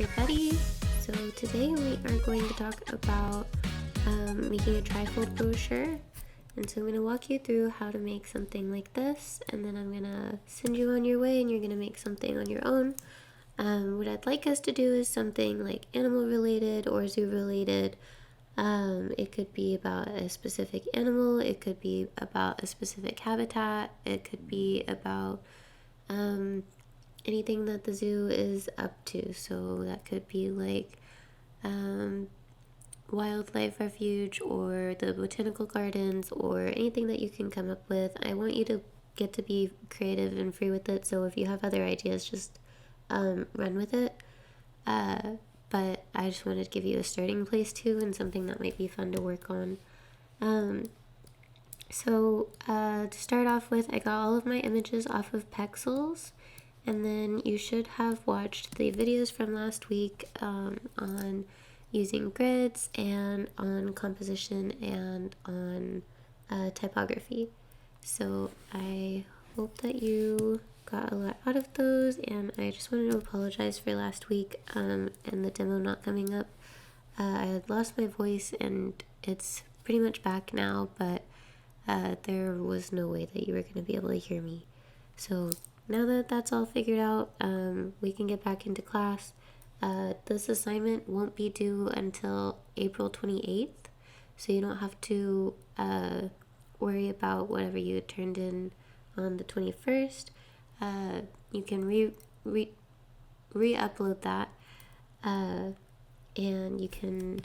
everybody. So today we are going to talk about making a trifold brochure. And so I'm going to walk you through how to make something like this, and then I'm going to send you on your way and you're going to make something on your own. What I'd like us to do is something like animal related or zoo related. It could be about a specific animal, it could be about a specific habitat, it could be about anything that the zoo is up to. So that could be like wildlife refuge or the botanical gardens or anything that you can come up with. I want you to get to be creative and free with it. So if you have other ideas, just run with it. But I just wanted to give you a starting place too, and something that might be fun to work on. So to start off with, I got all of my images off of Pexels, and then you should have watched the videos from last week on using grids and on composition and on typography. So I hope that you got a lot out of those, and I just wanted to apologize for last week and the demo not coming up. I had lost my voice and it's pretty much back now, but there was no way that you were going to be able to hear me. So now that that's all figured out, we can get back into class. This assignment won't be due until April 28th, so you don't have to worry about whatever you turned in on the 21st. You can re-upload that, and you can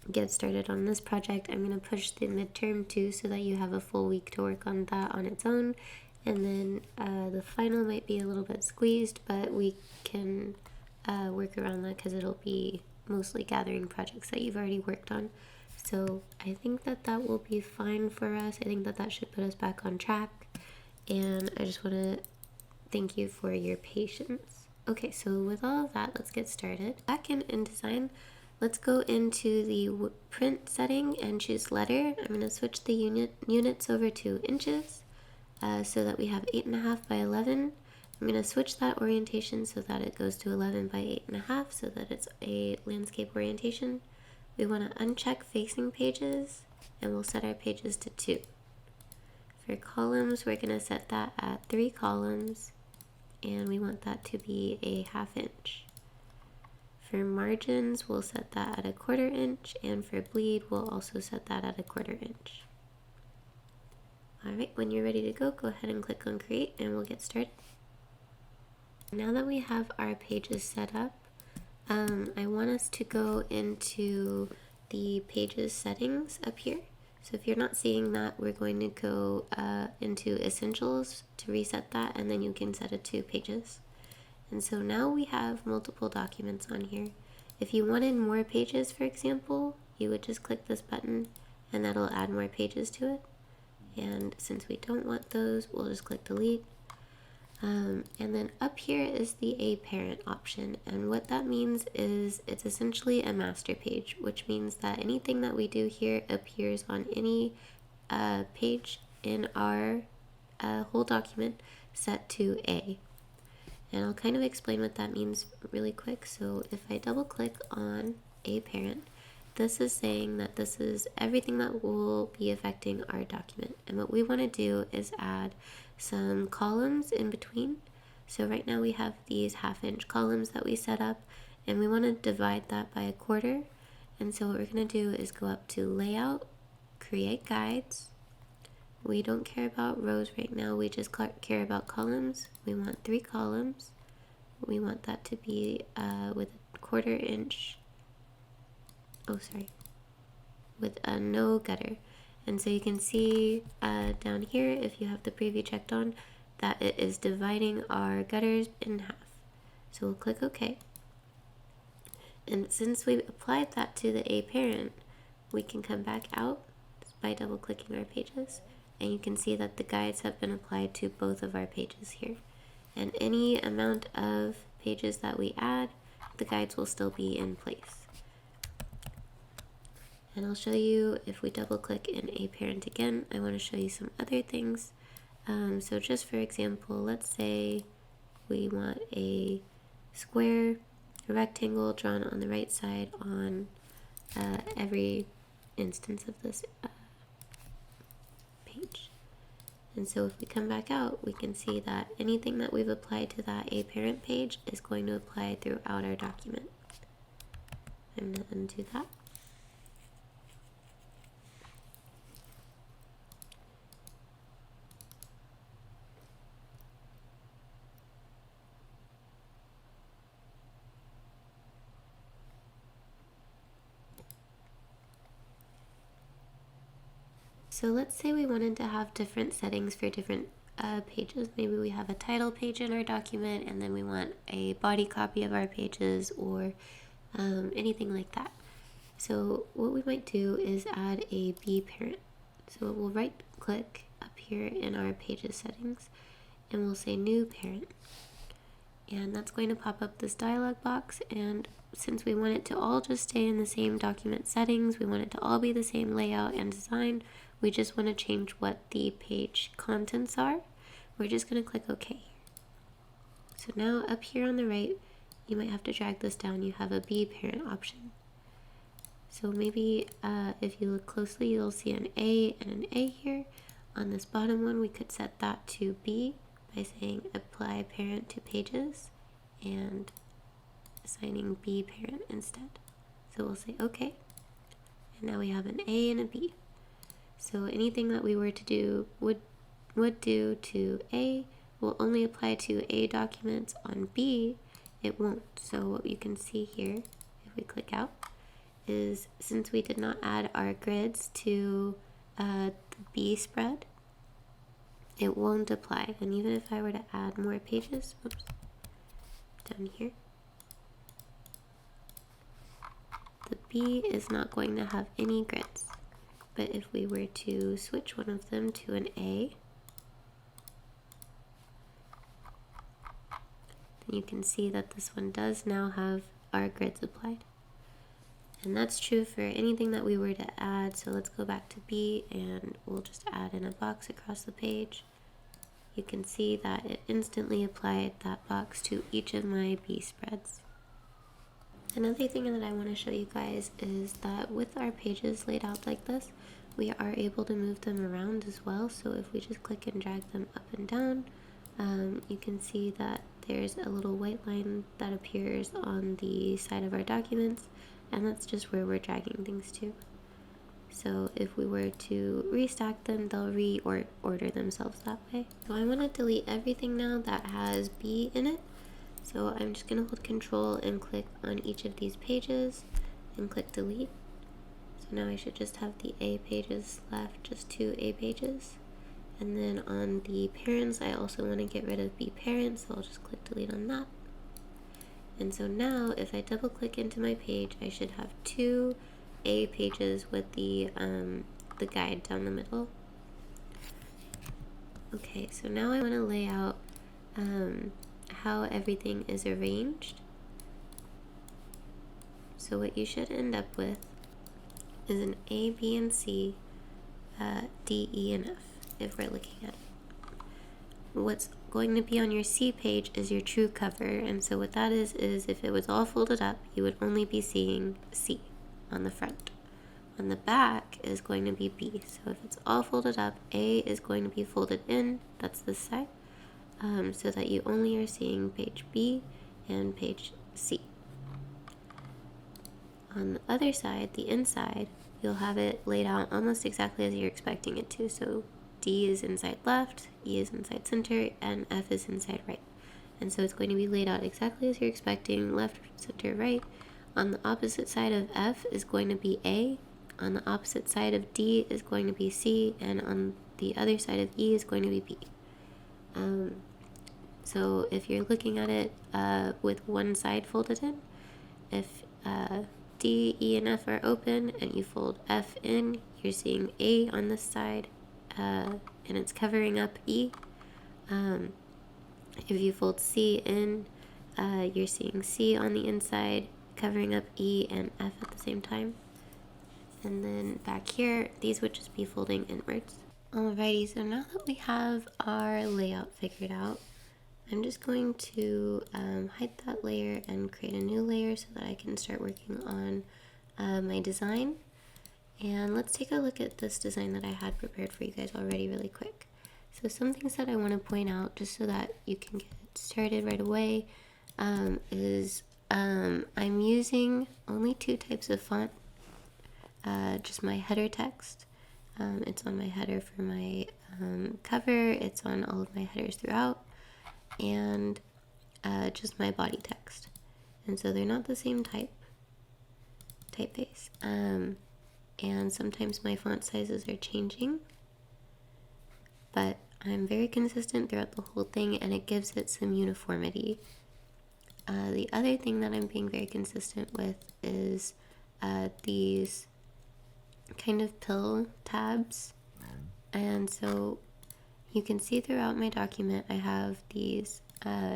get started on this project. I'm going to push the midterm too, so that you have a full week to work on that on its own, and then the final might be a little bit squeezed, but we can work around that because it'll be mostly gathering projects that you've already worked on. So I think that that will be fine for us. I think that that should put us back on track, and I just want to thank you for your patience. Okay, so with all of that, let's get started. Back in InDesign, let's go into the print setting and choose letter. I'm going to switch the units over to inches so that we have 8.5 by 11. I'm going to switch that orientation so that it goes to 11 by 8.5 so that it's a landscape orientation. We want to uncheck facing pages, and we'll set our pages to 2. For columns, we're going to set that at 3 columns, and we want that to be a 1/2 inch. For margins, we'll set that at a 1/4 inch, and for bleed, we'll also set that at a 1/4 inch. Alright, when you're ready to go ahead and click on create, and we'll get started. Now that we have our pages set up, I want us to go into the pages settings up here. So if you're not seeing that, we're going to go into essentials to reset that, and then you can set it to pages. And so now we have multiple documents on here. If you wanted more pages, for example, you would just click this button and that'll add more pages to it. And since we don't want those, we'll just click delete. And then up here is the A parent option, and what that means is it's essentially a master page, which means that anything that we do here appears on any page in our whole document set to A. And I'll kind of explain what that means really quick. So if I double click on A parent, this is saying that this is everything that will be affecting our document. And what we want to do is add some columns in between. So right now we have these 1/2 inch columns that we set up, and we want to divide that by a 1/4. And so what we're going to do is go up to layout, create guides. We don't care about rows right now, we just care about columns. We want 3 columns. We want that to be with a 1/4 inch, with a no gutter. And so you can see down here, if you have the preview checked on, that it is dividing our gutters in half. So we'll click OK. And since we applied that to the A parent, we can come back out by double clicking our pages, and you can see that the guides have been applied to both of our pages here. And any amount of pages that we add, the guides will still be in place. And I'll show you, if we double click in A parent again, I want to show you some other things. So just for example, let's say we want a square, a rectangle drawn on the right side on every instance of this page. And so if we come back out, we can see that anything that we've applied to that A parent page is going to apply throughout our document. I'm going to undo that. So let's say we wanted to have different settings for different pages. Maybe we have a title page in our document and then we want a body copy of our pages or anything like that. So what we might do is add a B parent. So we'll right click up here in our pages settings and we'll say new parent. And that's going to pop up this dialog box, and since we want it to all just stay in the same document settings, we want it to all be the same layout and design, we just want to change what the page contents are. We're just going to click OK. So now up here on the right, you might have to drag this down, you have a B parent option. So maybe if you look closely, you'll see an A and an A here. On this bottom one, we could set that to B by saying apply parent to pages and assigning B parent instead. So we'll say OK. And now we have an A and a B. So anything that we were to do would do to A will only apply to A documents. On B, it won't. So what you can see here, if we click out, is since we did not add our grids to the B spread, it won't apply. And even if I were to add more pages, oops, down here, the B is not going to have any grids. But if we were to switch one of them to an A, then you can see that this one does now have our grids applied. And that's true for anything that we were to add. So let's go back to B and we'll just add in a box across the page. You can see that it instantly applied that box to each of my B spreads. Another thing that I want to show you guys is that with our pages laid out like this, we are able to move them around as well. So if we just click and drag them up and down, you can see that there's a little white line that appears on the side of our documents, and that's just where we're dragging things to. So if we were to restack them, they'll reorder themselves that way. So I want to delete everything now that has B in it. So I'm just going to hold Control and click on each of these pages and click delete. So now I should just have the A pages left, just 2 A pages. And then on the parents, I also want to get rid of B parents, so I'll just click delete on that. And so now if I double click into my page, I should have 2 A pages with the guide down the middle. Okay, so now I want to lay out how everything is arranged. So what you should end up with is an A, B, and C, D, E, and F, if we're looking at it. What's going to be on your C page is your true cover, and so what that is if it was all folded up, you would only be seeing C on the front. On the back is going to be B, so if it's all folded up, A is going to be folded in, that's this side, so that you only are seeing page B and page C. On the other side, the inside, you'll have it laid out almost exactly as you're expecting it to. So D is inside left, E is inside center, and F is inside right. And so it's going to be laid out exactly as you're expecting, left, center, right. On the opposite side of F is going to be A, on the opposite side of D is going to be C, and on the other side of E is going to be B. So if you're looking at it with one side folded in, if D, E, and F are open and you fold F in, you're seeing A on this side and it's covering up E. If you fold C in, you're seeing C on the inside covering up E and F at the same time. And then back here, these would just be folding inwards. Alrighty, so now that we have our layout figured out, I'm just going to hide that layer and create a new layer so that I can start working on my design. And let's take a look at this design that I had prepared for you guys already really quick. So some things that I want to point out just so that you can get started right away is I'm using only 2 types of font, just my header text. It's on my header for my cover, it's on all of my headers throughout, and just my body text. And so they're not the same typeface. And sometimes my font sizes are changing, but I'm very consistent throughout the whole thing, and it gives it some uniformity. The other thing that I'm being very consistent with is these kind of pill tabs. And so you can see throughout my document I have these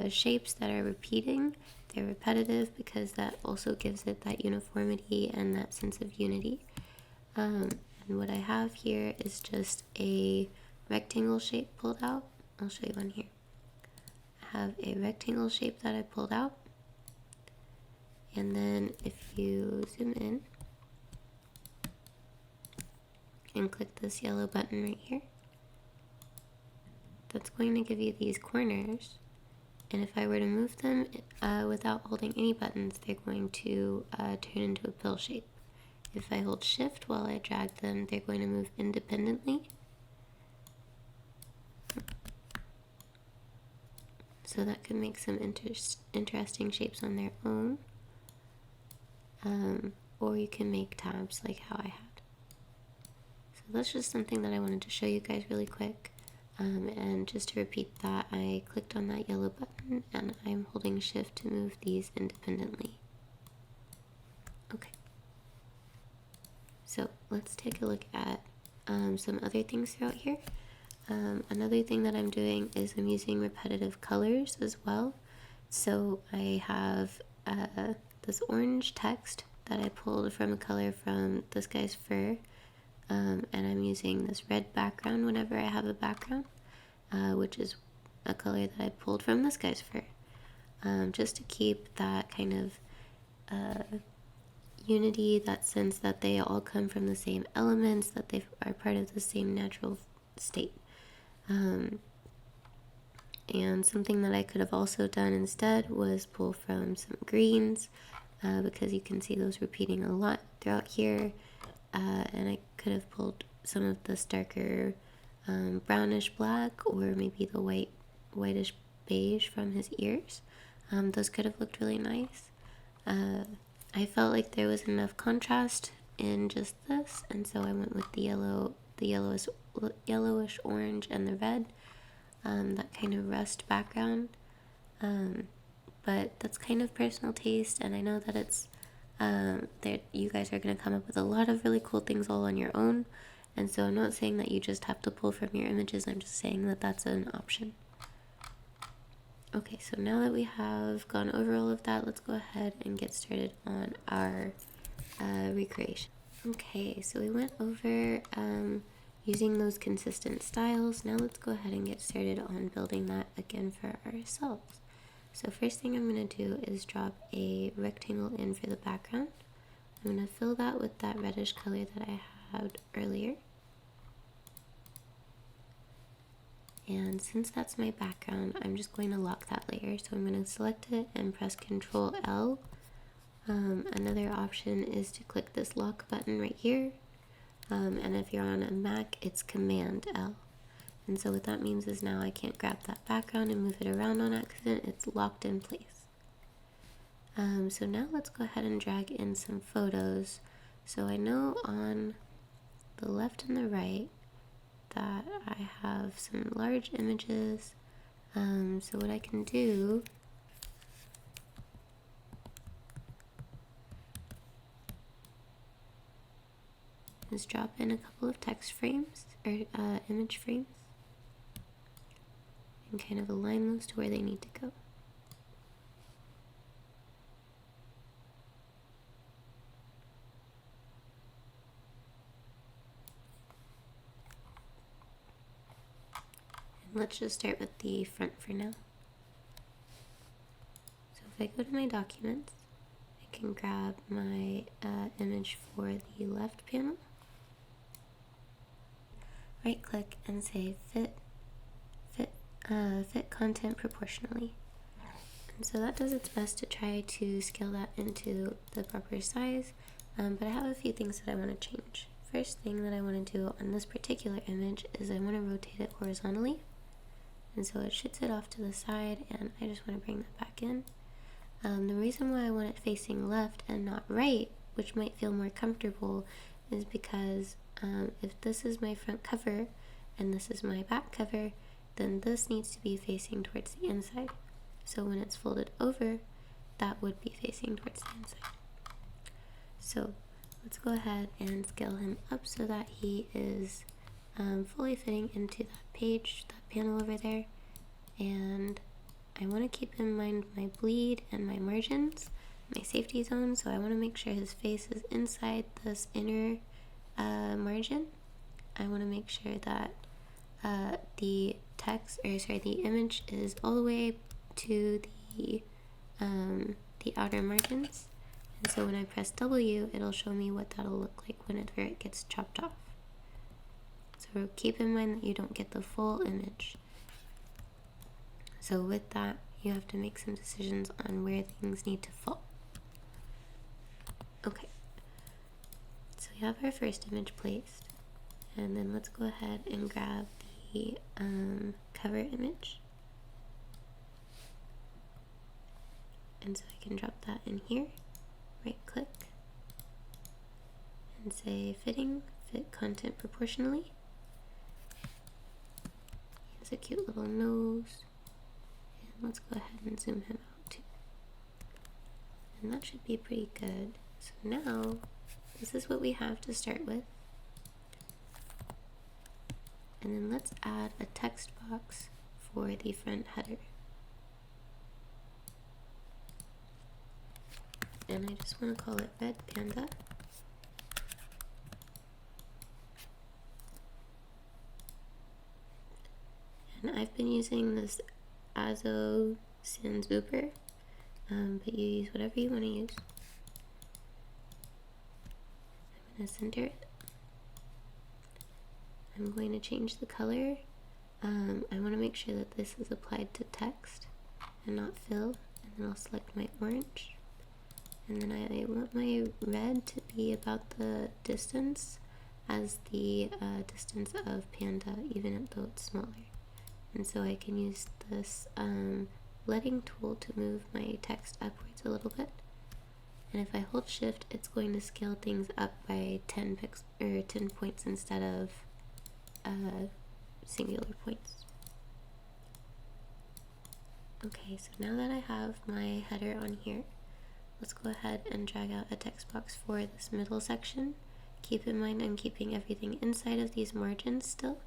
shapes that are repeating. They're repetitive because that also gives it that uniformity and that sense of unity. And what I have here is just a rectangle shape pulled out. I'll show you one here. I have a rectangle shape that I pulled out. And then if you zoom in and click this yellow button right here, that's going to give you these corners. And if I were to move them without holding any buttons, they're going to turn into a pill shape. If I hold shift while I drag them, they're going to move independently. So that could make some interesting shapes on their own. Or you can make tabs like how I had. So that's just something that I wanted to show you guys really quick. And just to repeat that, I clicked on that yellow button and I'm holding shift to move these independently. Okay. So let's take a look at some other things throughout here. Another thing that I'm doing is I'm using repetitive colors as well. So I have this orange text that I pulled from a color from this guy's fur, and I'm using this red background whenever I have a background, which is a color that I pulled from this guy's fur, just to keep that kind of unity, that sense that they all come from the same elements, that they are part of the same natural state. And something that I could have also done instead was pull from some greens, because you can see those repeating a lot throughout here, and I could have pulled some of this darker brownish black, or maybe the whitish beige from his ears. Those could have looked really nice. I felt like there was enough contrast in just this, and so I went with the yellowish orange and the red, that kind of rust background. But that's kind of personal taste, and I know that it's that you guys are going to come up with a lot of really cool things all on your own, and so I'm not saying that you just have to pull from your images, I'm just saying that that's an option. Okay, so now that we have gone over all of that, let's go ahead and get started on our recreation. Okay, so we went over using those consistent styles. Now let's go ahead and get started on building that again for ourselves. So first thing I'm going to do is drop a rectangle in for the background. I'm going to fill that with that reddish color that I had earlier. And since that's my background, I'm just going to lock that layer. So I'm going to select it and press Ctrl L. Another option is to click this lock button right here. And if you're on a Mac, it's Command L. And so what that means is now I can't grab that background and move it around on accident. It's locked in place. So now let's go ahead and drag in some photos. So I know on the left and the right that I have some large images. So what I can do is drop in a couple of text frames or image frames and kind of align those to where they need to go. And let's just start with the front for now. if I go to my documents, I can grab my image for the left panel, right click and say fit content proportionally. And so that does its best to try to scale that into the proper size, but I have a few things that I want to change. First thing that I want to do on this particular image is I want to rotate it horizontally, and so it shoots it off to the side, and I just want to bring that back in. The reason why I want it facing left and not right, which might feel more comfortable, is because if this is my front cover and this is my back cover, then this needs to be facing towards the inside. So when it's folded over, that would be facing towards the inside. So let's go ahead and scale him up so that he is fully fitting into that page, that panel over there. And I want to keep in mind my bleed and my margins, my safety zone, so I want to make sure his face is inside this inner margin. I want to make sure that the image is all the way to the outer margins, and so when I press W, it'll show me what that'll look like whenever it gets chopped off. So keep in mind that you don't get the full image. So with that, you have to make some decisions on where things need to fall. Okay, so we have our first image placed, and then let's go ahead and grab the cover image. And so I can drop that in here, right click, and say fit content proportionally. He has a cute little nose, and let's go ahead and zoom him out too. And that should be pretty good. So now, this is what we have to start with. And then let's add a text box for the front header. And I just want to call it Red Panda. And I've been using this Azo Sans Uber, but you use whatever you want to use. I'm going to center it. I'm going to change the color. I want to make sure that this is applied to text and not fill, and then I'll select my orange. And then I want my red to be about the distance as the distance of Panda, even though it's smaller. And so I can use this blending tool to move my text upwards a little bit. And if I hold shift, it's going to scale things up by 10 points instead of singular points. Okay, so now that I have my header on here, let's go ahead and drag out a text box for this middle section. Keep in mind I'm keeping everything inside of these margins still.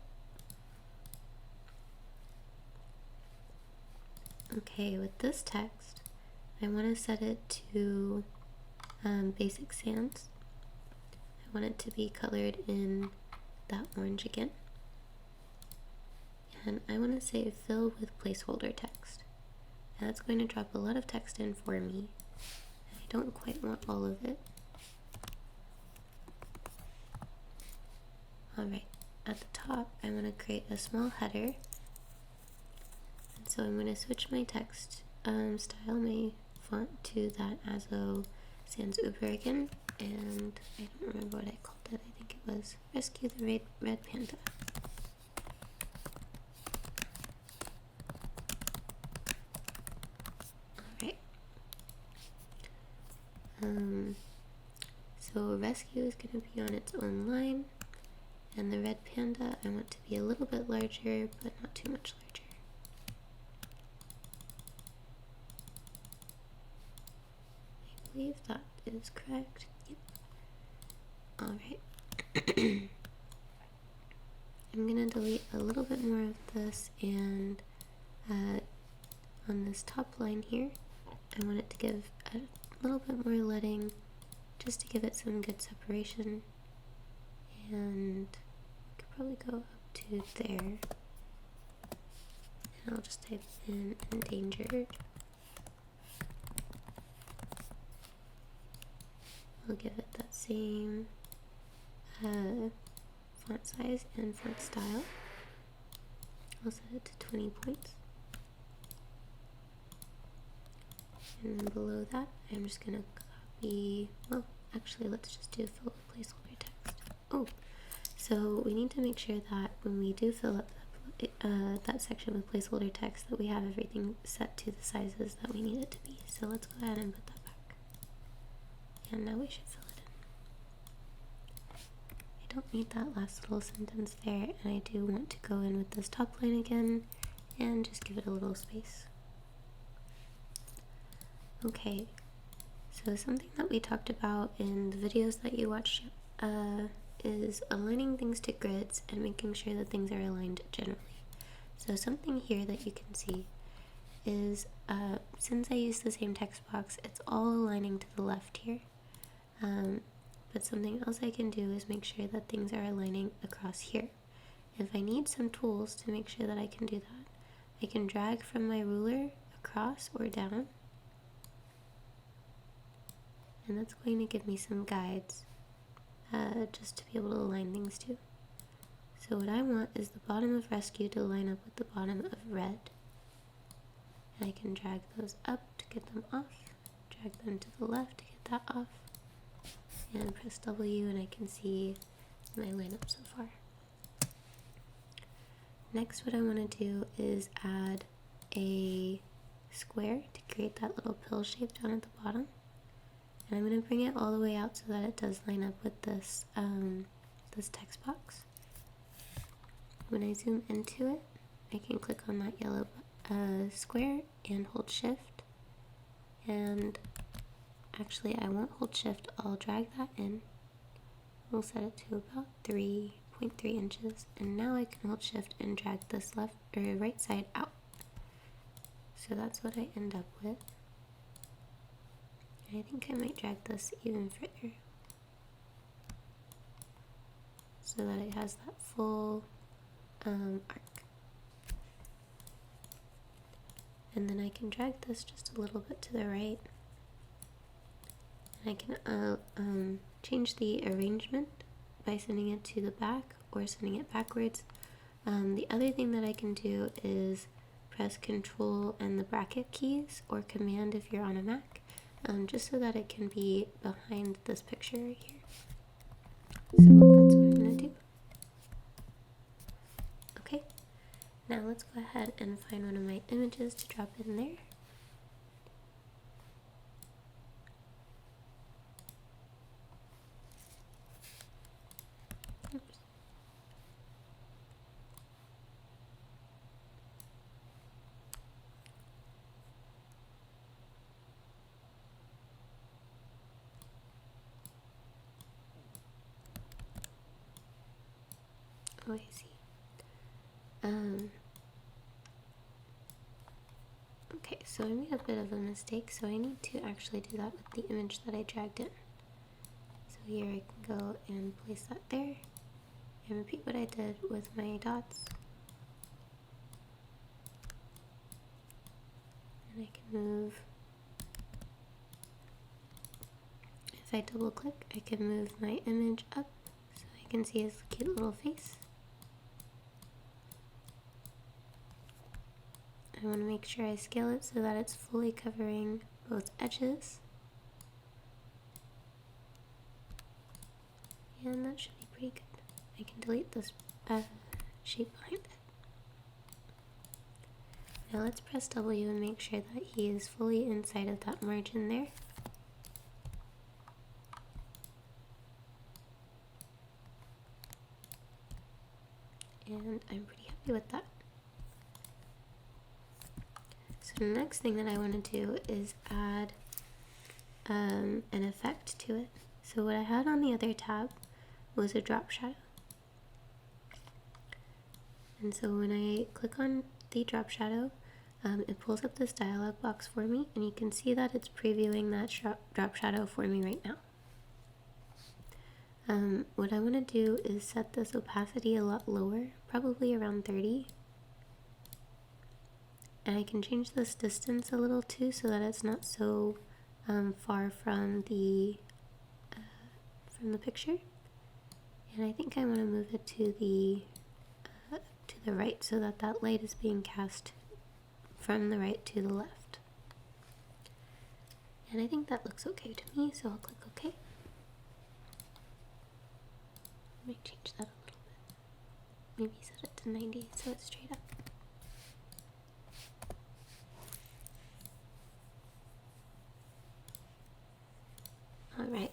Okay, with this text, I want to set it to Basic Sans. I want it to be colored in that orange again. And I want to say fill with placeholder text. And that's going to drop a lot of text in for me. I don't quite want all of it. Alright, at the top I want to create a small header. And so I'm going to switch my text style, my font, to that Azo Sans Uber again. And I don't remember what I called it. I think it was Rescue the Red Panda. Alright. So Rescue is going to be on its own line. And the Red Panda I want to be a little bit larger, but not too much larger. I believe that is correct. Yep. Alright. I'm going to delete a little bit more of this, and on this top line here, I want it to give a little bit more leading, just to give it some good separation. And I could probably go up to there. And I'll just type in endangered. I'll give it that same font size and font style. I'll set it to 20 points. And then below that, I'm just going to copy, well, actually, let's just do fill with placeholder text. Oh, so we need to make sure that when we do fill up that section with placeholder text, that we have everything set to the sizes that we need it to be. So let's go ahead and put that back. And now we should fill it in. I don't need that last little sentence there, and I do want to go in with this top line again and just give it a little space. Okay, so something that we talked about in the videos that you watched is aligning things to grids and making sure that things are aligned generally. So something here that you can see is, since I use the same text box, it's all aligning to the left here. But something else I can do is make sure that things are aligning across here. If I need some tools to make sure that I can do that, I can drag from my ruler across or down. And that's going to give me some guides just to be able to align things to. So what I want is the bottom of rescue to line up with the bottom of red. And I can drag those up to get them off, drag them to the left to get that off, and press W and I can see my lineup so far. Next, what I want to do is add a square to create that little pill shape down at the bottom. And I'm going to bring it all the way out so that it does line up with this, this text box. When I zoom into it, I can click on that yellow square and hold shift. And actually, I won't hold shift, I'll drag that in. We'll set it to about 3.3 inches. And now I can hold shift and drag this left or right side out. So that's what I end up with. I think I might drag this even further so that it has that full arc. And then I can drag this just a little bit to the right. And I can change the arrangement by sending it to the back or sending it backwards. The other thing that I can do is press Control and the bracket keys, or Command if you're on a Mac. Just so that it can be behind this picture right here. So that's what I'm going to do. Okay, now let's go ahead and find one of my images to drop in there. Oops. Oh, I see. Okay, so I made a bit of a mistake, so I need to actually do that with the image that I dragged in. So here I can go and place that there, and repeat what I did with my dots. And I can move, if I double click, I can move my image up so I can see his cute little face. I want to make sure I scale it so that it's fully covering both edges. And that should be pretty good. I can delete this shape behind it. Now let's press W and make sure that he is fully inside of that margin there. And I'm pretty happy with that. So the next thing that I want to do is add an effect to it. So what I had on the other tab was a drop shadow. And so when I click on the drop shadow, it pulls up this dialog box for me, and you can see that it's previewing that drop shadow for me right now. What I want to do is set this opacity a lot lower, probably around 30. And I can change this distance a little too so that it's not so far from the from the picture. And I think I want to move it to the right so that that light is being cast from the right to the left. And I think that looks okay to me, so I'll click OK. Let me change that a little bit. Maybe set it to 90 so it's straight up. Alright.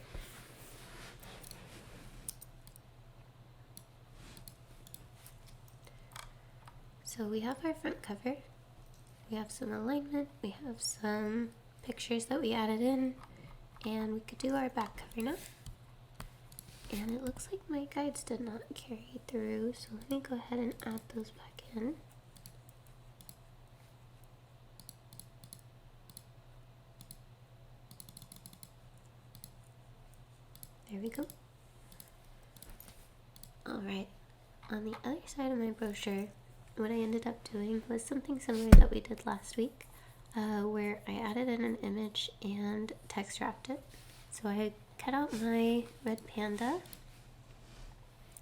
So we have our front cover, we have some alignment, we have some pictures that we added in, and we could do our back cover now. And it looks like my guides did not carry through, so let me go ahead and add those back in. There we go. Alright, on the other side of my brochure, what I ended up doing was something similar that we did last week, where I added in an image and text wrapped it. So I cut out my red panda.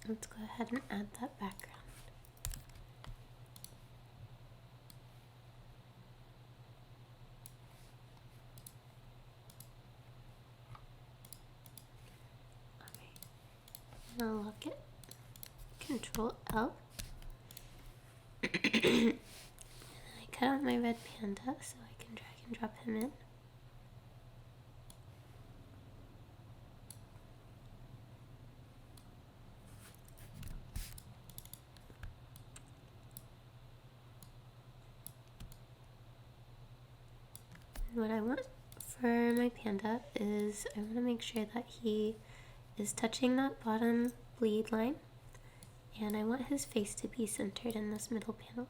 Let's go ahead and add that background. Alright, and I'll lock it. Control L. And I cut out my red panda so I can drag and drop him in. And what I want for my panda is I want to make sure that he is touching that bottom bleed line, and I want his face to be centered in this middle panel.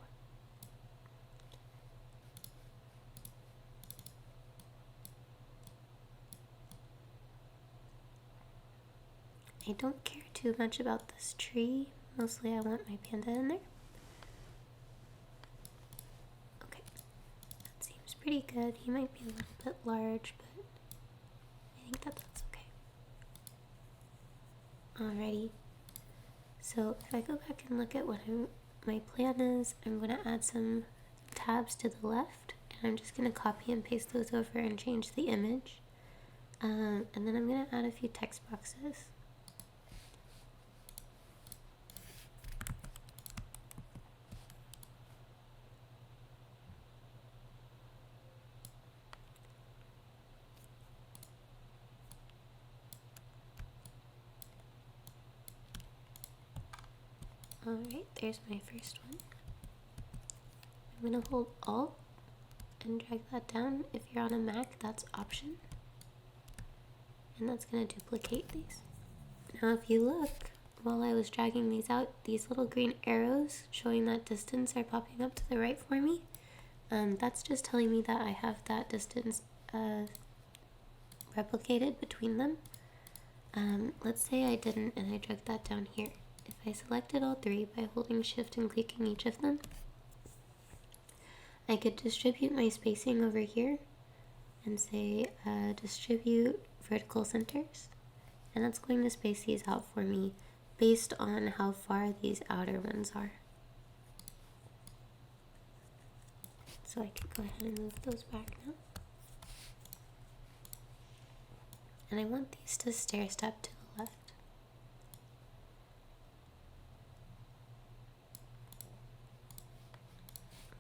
I don't care too much about this tree. Mostly I want my panda in there. Okay, that seems pretty good. He might be a little bit large, but I think that that's okay. Alrighty. So if I go back and look at what my plan is, I'm going to add some tabs to the left, and I'm just going to copy and paste those over and change the image. And then I'm going to add a few text boxes. Alright, there's my first one. I'm going to hold Alt and drag that down. If you're on a Mac, that's Option. And that's going to duplicate these. Now if you look, while I was dragging these out, these little green arrows showing that distance are popping up to the right for me. That's just telling me that I have that distance replicated between them. Let's say I didn't and I dragged that down here. If I selected all three by holding Shift and clicking each of them, I could distribute my spacing over here and say distribute vertical centers, and that's going to space these out for me based on how far these outer ones are. So I can go ahead and move those back now. And I want these to stair step to the left.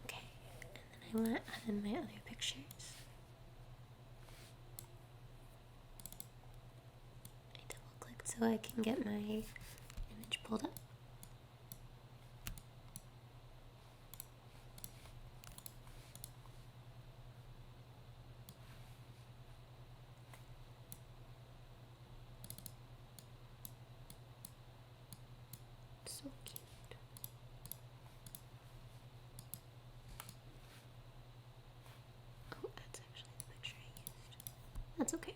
Okay, and then I want to add in my other pictures. I double click so I can get my image pulled up. So cute. Oh, that's actually the picture I used. That's okay.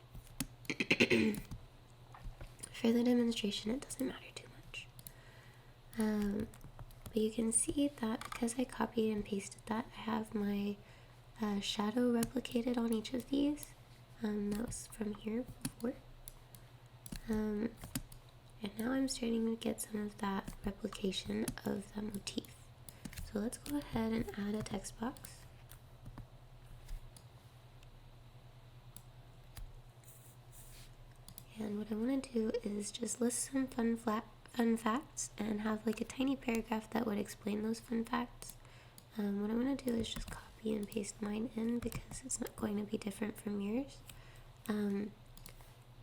For the demonstration, it doesn't matter too much. But you can see that because I copied and pasted that, I have my shadow replicated on each of these. That was from here before. And now I'm starting to get some of that replication of that motif. So let's go ahead and add a text box. And what I want to do is just list some fun facts and have like a tiny paragraph that would explain those fun facts. What I want to do is just copy and paste mine in because it's not going to be different from yours.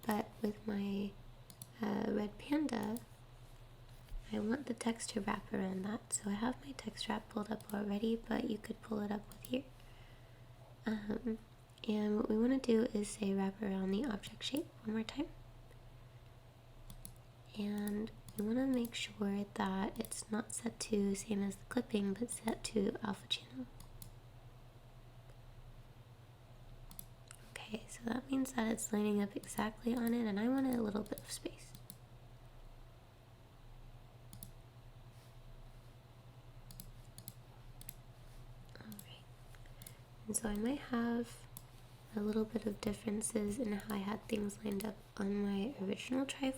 But with my red panda, I want the text to wrap around that. So I have my text wrap pulled up already, but you could pull it up with here. And what we want to do is say wrap around the object shape one more time. And we want to make sure that it's not set to same as the clipping, but set to alpha channel. Okay, so that means that it's lining up exactly on it, and I want a little bit of space. Alright, and so I might have a little bit of differences in how I had things lined up on my original trifold.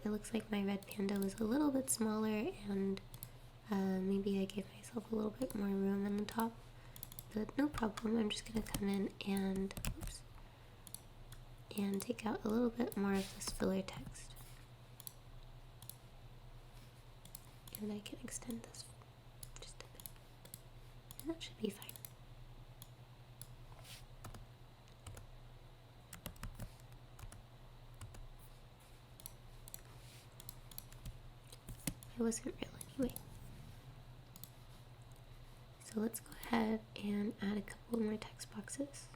It looks like my red panda was a little bit smaller, and maybe I gave myself a little bit more room on the top, but no problem. I'm just going to come in and take out a little bit more of this filler text, and I can extend this just a bit, and that should be fine. It wasn't real anyway. So let's go ahead and add a couple more text boxes.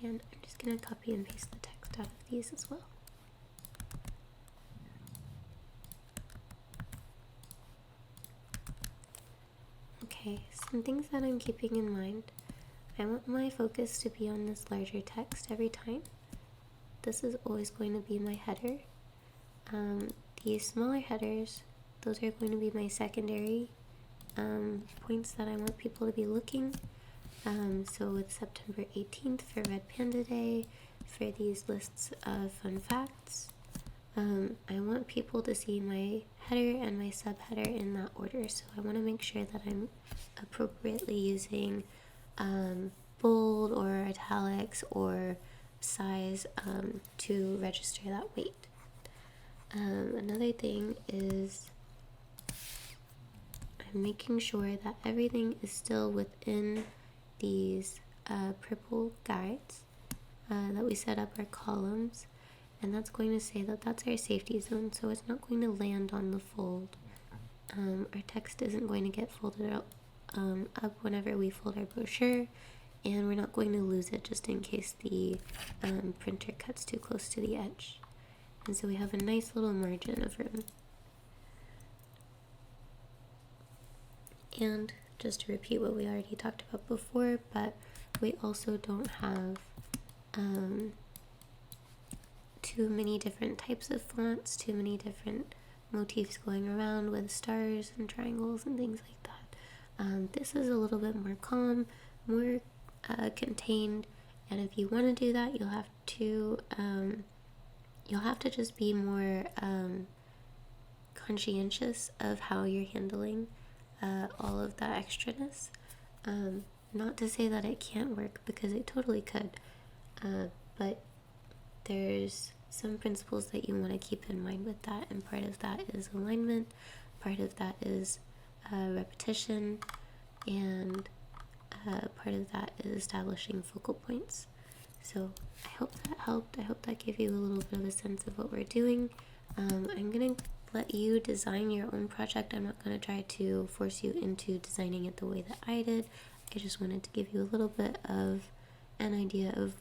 And I'm just going to copy and paste the text out of these as well. Okay, some things that I'm keeping in mind. I want my focus to be on this larger text every time. This is always going to be my header. These smaller headers, those are going to be my secondary points that I want people to be looking. So it's September 18th for Red Panda Day, for these lists of fun facts. I want people to see my header and my subheader in that order, so I want to make sure that I'm appropriately using bold or italics or size to register that weight. Another thing is I'm making sure that everything is still within these purple guides that we set up our columns, and that's going to say that that's our safety zone, so it's not going to land on the fold. Our text isn't going to get folded up whenever we fold our brochure, and we're not going to lose it just in case the printer cuts too close to the edge. And so we have a nice little margin of room. And just to repeat what we already talked about before, but we also don't have too many different types of fonts, too many different motifs going around with stars and triangles and things like that. This is a little bit more calm, more contained, and if you want to do that, you'll have to just be more conscientious of how you're handling all of that extraness. Not to say that it can't work, because it totally could, but there's some principles that you want to keep in mind with that, and part of that is alignment, part of that is repetition, and part of that is establishing focal points. So I hope that helped. I hope that gave you a little bit of a sense of what we're doing. I'm going to let you design your own project. I'm not going to try to force you into designing it the way that I did. I just wanted to give you a little bit of an idea of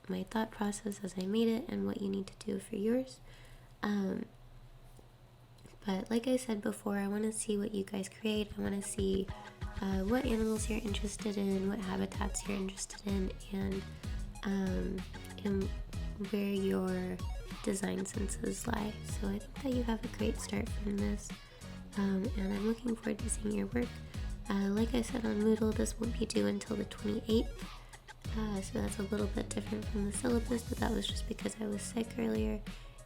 my thought process as I made it and what you need to do for yours. But like I said before, I want to see what you guys create. I want to see what animals you're interested in, what habitats you're interested in, and where your design senses lie. So I think that you have a great start from this, and I'm looking forward to seeing your work. Like I said on Moodle, this won't be due until the 28th, so that's a little bit different from the syllabus, but that was just because I was sick earlier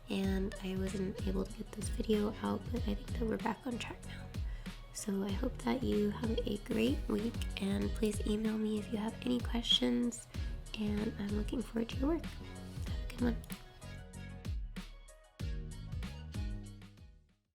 and I wasn't able to get this video out, but I think that we're back on track now. So I hope that you have a great week, and please email me if you have any questions, and I'm looking forward to your work. Have a good one.